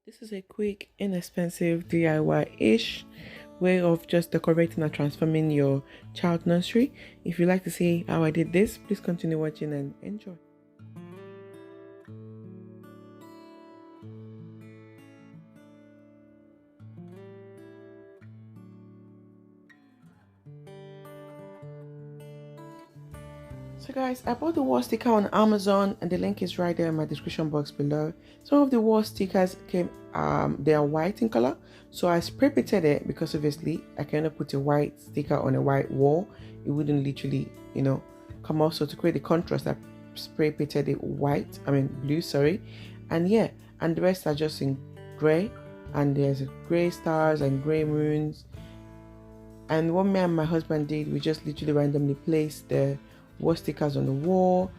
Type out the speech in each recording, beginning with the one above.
This is a quick, inexpensive DIY-ish way of just decorating and transforming your child nursery. If you'd like to see how I did this, please continue watching and enjoy. So guys, I bought the wall sticker on Amazon and the link is right there in my description box below. Some of the wall stickers came, they are white in color. So I spray painted it because obviously I cannot put a white sticker on a white wall. It wouldn't literally, come off. So to create the contrast, I spray painted it blue, sorry. And yeah, and the rest are just in gray. And there's gray stars and gray moons. And what me and my husband did, we just literally randomly placed the wall stickers on the wall,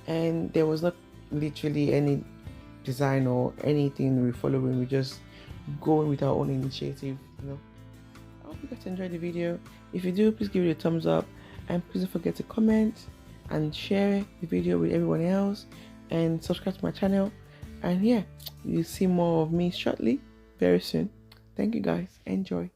and there was not literally any design or anything we're following. We're just going with our own initiative. I hope you guys enjoyed the video. If you do, please give it a thumbs up, and please don't forget to comment and share the video with everyone else, and subscribe to my channel. And yeah, you'll see more of me shortly, very soon. Thank you guys. Enjoy.